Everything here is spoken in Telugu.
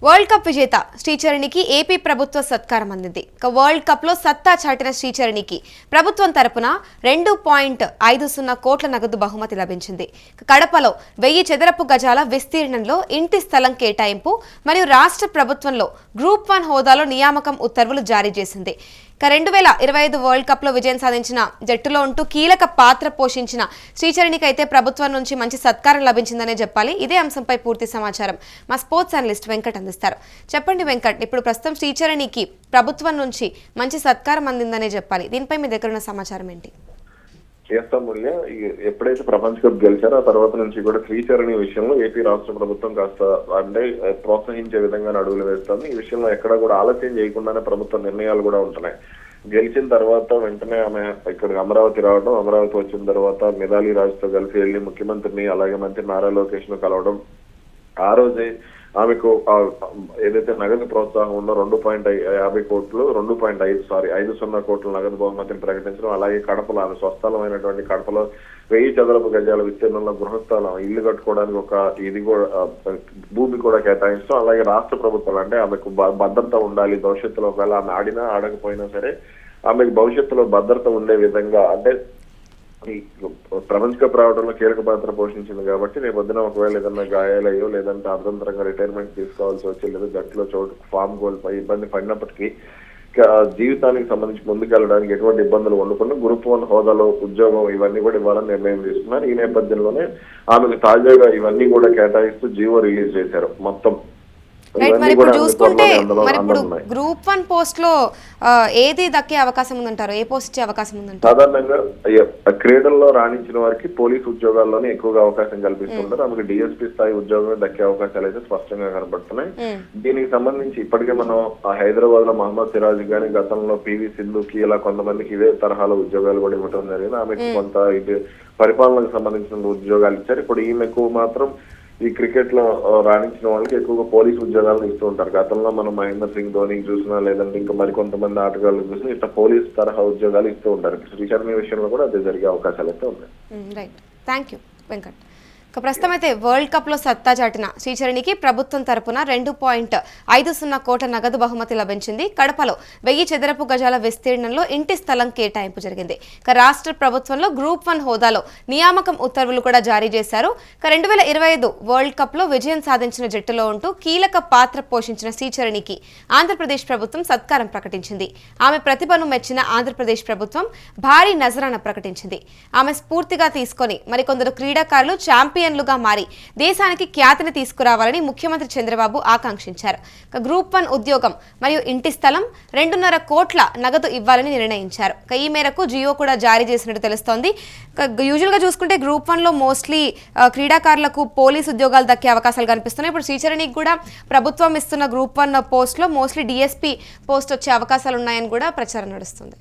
వరల్డ్ కప్ విజేత శ్రీచరణికి ఏపీ ప్రభుత్వ సత్కారం అందింది. వరల్డ్ కప్ లో సత్తా చాటిన శ్రీచరణికి ప్రభుత్వం తరపున 2.50 కోట్ల నగదు బహుమతి లభించింది. కడపలో 1000 చదరపు గజాల విస్తీర్ణంలో ఇంటి స్థలం కేటాయింపు మరియు రాష్ట్ర ప్రభుత్వంలో గ్రూప్ 1 హోదాలో నియామకం ఉత్తర్వులు జారీ చేసింది. 2025 వరల్డ్ కప్ లో విజయం సాధించిన జట్టులో ఉంటూ కీలక పాత్ర పోషించిన శ్రీచరణికి అయితే ప్రభుత్వం నుంచి మంచి సత్కారం లభించిందనే చెప్పాలి. ఇదే అంశంపై పూర్తి సమాచారం మా స్పోర్ట్స్ అనలిస్ట్ వెంకట్ అందిస్తారు. చెప్పండి వెంకట్, ఇప్పుడు ప్రస్తుతం శ్రీచరణికి ప్రభుత్వం నుంచి మంచి సత్కారం అందిందనే చెప్పాలి. దీనిపై మీ దగ్గర ఉన్న సమాచారం ఏంటి? మూల్య ఎప్పుడైతే ప్రపంచ కప్ గెలిచారో ఆ తర్వాత నుంచి కూడా శ్రీచరణి విషయంలో ఏపీ రాష్ట్ర ప్రభుత్వం కాస్త అంటే ప్రోత్సహించే విధంగా అడుగులు వేస్తుంది. ఈ విషయంలో ఎక్కడ కూడా ఆలస్యం చేయకుండానే ప్రభుత్వ నిర్ణయాలు కూడా ఉంటున్నాయి. గెలిచిన తర్వాత వెంటనే ఆమె ఇక్కడికి అమరావతి రావడం, అమరావతి వచ్చిన తర్వాత మిథాలీ రాజ్తో కలిసి వెళ్లి ముఖ్యమంత్రిని అలాగే మంత్రి నారా లోకేష్ ను కలవడం, ఆ రోజే ఆమెకు ఏదైతే నగదు ప్రోత్సాహం ఉందో 2.50 కోట్లు 2.50 కోట్ల నగదు బహుమతిని ప్రకటించడం, అలాగే కడపలో ఆమె స్వస్థలమైనటువంటి కడపలో 1000 చదరపు గజాల విస్తీర్ణంలో గృహస్థలం ఇల్లు కట్టుకోవడానికి ఒక ఇది కూడా భూమి కూడా కేటాయించడం, అలాగే రాష్ట్ర ప్రభుత్వాలు అంటే ఆమెకు భద్రత ఉండాలి, భవిష్యత్తులో ఒకవేళ ఆమె ఆడినా ఆడకపోయినా సరే ఆమెకు భవిష్యత్తులో భద్రత ఉండే విధంగా అంటే ఈ ప్రపంచ కప్ రావడంలో కీలక పాత్ర పోషించింది కాబట్టి రేపొద్దున ఒకవేళ ఏదన్నా గాయాలయ్యో లేదంటే అర్థంతరంగా రిటైర్మెంట్ తీసుకోవాల్సి వచ్చి లేదా జట్టులో చోటు ఫామ్ కోల్పోయి ఇబ్బంది పడినప్పటికీ జీవితానికి సంబంధించి ముందుకెళ్ళడానికి ఎటువంటి ఇబ్బందులు ఉండకుండా గ్రూప్ 1 హోదాలో ఉద్యోగం ఇవన్నీ కూడా ఇవ్వాలని నిర్ణయం తీసుకున్నారు. ఈ నేపథ్యంలోనే ఆమెకు తాజాగా ఇవన్నీ కూడా కేటాయిస్తూ జీవో రిలీజ్ చేశారు. మొత్తం మరి ఇప్పుడు చూసుకుంటే మరి ఇప్పుడు గ్రూప్ 1 పోస్ట్ లో ఏది దక్కే అవకాశం ఉందంటారు? ఏ పోస్ట్ ఇచ్చే అవకాశం ఉందంటారు? సాధారణంగా క్రీడల్లో రాణించిన వారికి పోలీస్ ఉద్యోగాల్లోనే ఎక్కువగా అవకాశం కల్పిస్తుంటారు. ఆమెకు డిఎస్పీ స్థాయి ఉద్యోగం దక్కే అవకాశాలు అయితే స్పష్టంగా కనబడుతున్నాయి. దీనికి సంబంధించి ఇప్పటికే మనం హైదరాబాద్ లో మహమ్మద్ సిరాజ్ గానీ గతంలో పివి సింధుకి ఇలా కొంతమందికి ఇదే తరహాలో ఉద్యోగాలు కూడా ఇవ్వడం జరిగింది. ఆమెకు కొంత ఇది పరిపాలనకు సంబంధించిన ఉద్యోగాలు ఇచ్చారు. ఇప్పుడు ఈమెకు మాత్రం ఈ క్రికెట్ లో రాణించిన వాళ్ళకి ఎక్కువగా పోలీసు ఉద్యోగాలను ఇస్తూ ఉంటారు. గతంలో మనం మహేంద్ర సింగ్ ధోని చూసినా లేదంటే ఇంకా మరికొంతమంది ఆటగాళ్ళు చూసినా ఇట్లా పోలీసు తరహా ఉద్యోగాలు ఇస్తూ ఉంటారు. శ్రీచరణి విషయంలో కూడా అదే జరిగే అవకాశాలు అయితే ఉన్నాయి. Right, thank you Venkat. ప్రస్తుతం అయితే వరల్డ్ కప్ లో సత్తా చాటిన శ్రీచరణికి ప్రభుత్వం తరపున 2.50 కోట్ల నగదు బహుమతి లభించింది. కడపలో 1000 చదరపు గజాల విస్తీర్ణంలో ఇంటి స్థలం కేటాయింపు జరిగింది. రాష్ట్ర ప్రభుత్వంలో గ్రూప్ 1 హోదాలో నియామకం ఉత్తర్వులు కూడా జారీ చేశారు. 2025 వరల్డ్ కప్ లో విజయం సాధించిన జట్టులో ఉంటూ కీలక పాత్ర పోషించిన శ్రీచరణికి ఆంధ్రప్రదేశ్ ప్రభుత్వం సత్కారం ప్రకటించింది. ఆమె ప్రతిభను మెచ్చిన ఆంధ్రప్రదేశ్ ప్రభుత్వం భారీ నజరానా ప్రకటించింది. ఆమె స్ఫూర్తిగా తీసుకొని మరికొందరు క్రీడాకారులు ఛాంపియన్లుగా మారి దేశానికి ఖ్యాతిని తీసుకురావాలని ముఖ్యమంత్రి చంద్రబాబు ఆకాంక్షించారు. గ్రూప్ 1 ఉద్యోగం మరియు ఇంటి స్థలం 2.5 కోట్ల నగదు ఇవ్వాలని నిర్ణయించారు. ఈ మేరకు జియో కూడా జారీ చేసినట్టు తెలుస్తోంది. యూజువల్ గా చూసుకుంటే గ్రూప్ 1 లో మోస్ట్లీ క్రీడాకారులకు పోలీస్ ఉద్యోగాలు దక్కే అవకాశాలు కనిపిస్తున్నాయి. ఇప్పుడు శ్రీచరణికి కూడా ప్రభుత్వం ఇస్తున్న గ్రూప్ 1 పోస్ట్ లో మోస్ట్లీ డిఎస్పీ పోస్ట్ వచ్చే అవకాశాలు ఉన్నాయని కూడా ప్రచారం నడుస్తుంది.